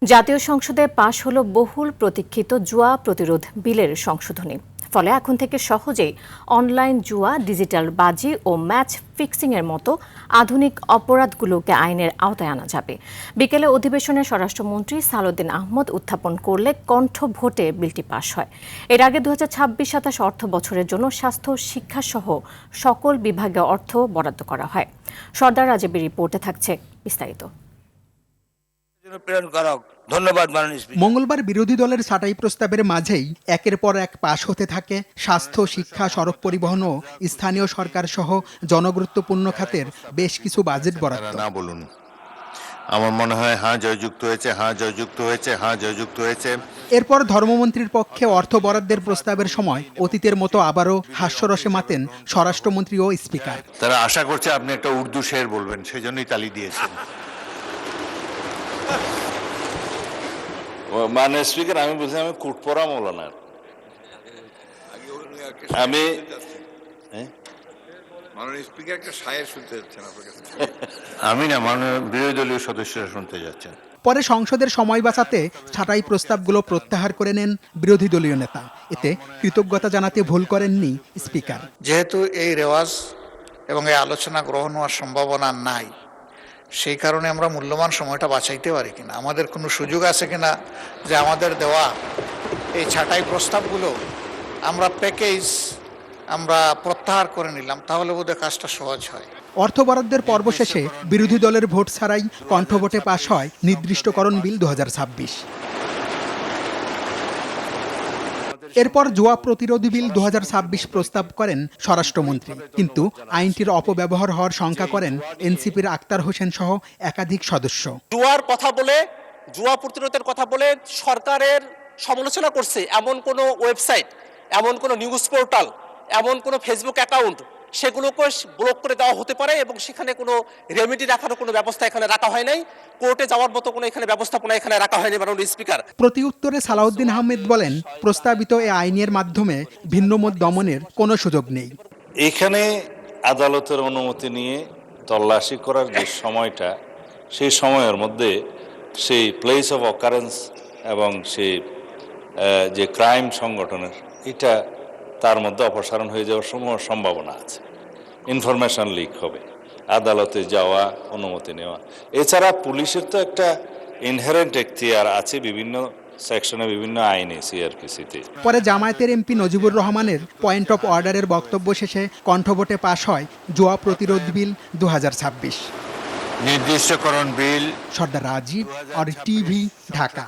জাতীয় সংসদে পাশ হলো বহুল প্রতীক্ষিত জুয়া প্রতিরোধ বিলের সংশোধনী। ফলে এখন থেকে সহজেই অনলাইন জুয়া, ডিজিটাল বাজি ও ম্যাচ ফিক্সিংয়ের মতো আধুনিক অপরাধগুলোকে আইনের আওতায় আনা যাবে। বিকেলে অধিবেশনে স্বরাষ্ট্রমন্ত্রী সালাউদ্দিন আহমদ উত্থাপন করলে কণ্ঠ ভোটে বিলটি পাশ হয়। এর আগে 2026-27 অর্থ বছরের জন্য স্বাস্থ্য, শিক্ষাসহ সকল বিভাগে অর্থ বরাদ্দ করা হয়। সর্দার রাজীবের রিপোর্টে থাকছে বিস্তারিত। মঙ্গলবার বিরোধী দলের ছাঁটাই প্রস্তাবের মাঝেই একের পর এক পাশ হতে থাকে স্বাস্থ্য, শিক্ষা, সড়ক পরিবহন ও স্থানীয় সরকার সহ জনগুরুত্বপূর্ণ খাতের বেশ কিছু বাজেট বরাদ্দ। না বলুন, আমার মনে হয় জয়যুক্ত হয়েছে। এরপর ধর্মমন্ত্রীর পক্ষে অর্থ বরাদ্দের প্রস্তাবের সময় অতীতের মতো আবারও হাস্যরসে মাতেন স্বরাষ্ট্রমন্ত্রী ও স্পিকার। তারা আশা করছে আপনি একটা উর্দু শের বলবেন, সেজন্যই তালি দিয়েছেন। মানে স্পিকার, আমি বলছি আমি কুটপরা মৌলানা। আমি না, মাননীয় বিরোধী দলীয় সদস্যরা শুনতে যাচ্ছেন। পরে সংসদের সময় বাঁচাতে ছাঁটাই প্রস্তাবগুলো প্রত্যাহার করে নেন বিরোধী দলীয় নেতা। এতে কৃতজ্ঞতা জানাতে ভুল করেননি স্পিকার। যেহেতু এই রেওয়াজ এবং এই আলোচনা গ্রহণ হওয়ার সম্ভাবনা নাই, সেই কারণে আমরা মূল্যবান সময়টা বাঁচাইতে পারি কিনা, আমাদের কোনো সুযোগ আছে কিনা যে আমাদের দেওয়া এই ছাঁটাই প্রস্তাবগুলো আমরা প্রত্যাহার করে নিলাম, তাহলে বোধহয় কাজটা সহজ হয়। অর্থ বরাদ্দের পর্ব শেষে বিরোধী দলের ভোট ছাড়াই কণ্ঠভোটে পাশ হয় নির্দিষ্টকরণ বিল 2026। এরপর জুয়া প্রতিরোধী বিল 2026 প্রস্তাব করেন স্বরাষ্ট্রমন্ত্রী, কিন্তু আইনটির অপব্যবহার হওয়ার শঙ্কা করেন এনসিপির আক্তার হোসেন সহ একাধিক সদস্য। জুয়ার কথা বলে, জুয়া প্রতিরোধের কথা বলে সরকারের সমালোচনা করছে এমন কোনো ওয়েবসাইট, এমন কোনো নিউজ পোর্টাল, এমন কোনো ফেসবুক অ্যাকাউন্ট, সেগুলোকে ব্লক করে দেওয়া হতে পারে এবং সেখানে কোনো রেমেডি রাখারও কোনো ব্যবস্থা এখানে রাখা হয় নাই। কোর্টে যাওয়ার মতো কোনো এখানে ব্যবস্থাপনা এখানে রাখা হয়নি। মাননীয় স্পিকার, প্রতি উত্তরে সালাউদ্দিন আহমেদ বলেন, প্রস্তাবিত এই আইনের মাধ্যমে ভিন্নমত দমনের কোনো সুযোগ নেই। এখানে আদালতের অনুমতি নিয়ে তল্লাশি করার যে সময়টা, সেই সময়ের মধ্যে সেই প্লেস অফ অকারেন্স এবং সেই যে ক্রাইম সংগঠনের, এটা তার মধ্যে অপসারণ হয়ে যাওয়ার সম্ভাবনা আছে। ইনফরমেশন লিক হবে, আদালতে যাওয়া, অনুমতি নেওয়া। এছাড়া পুলিশের তো একটা ইনহেরেন্ট এখতিয়ার আছে বিভিন্ন সেকশনে, বিভিন্ন আইনে, সিআরপিসিতে। পরে জামায়াতের এমপি নজিবুর রহমানের পয়েন্ট অফ অর্ডারের বক্তব্য শেষে কণ্ঠভোটে পাশ হয় জুয়া প্রতিরোধ বিল 2026। নির্দিষ্টকরণ বিল। সর্দার রাজীব, আর টিভি, ঢাকা।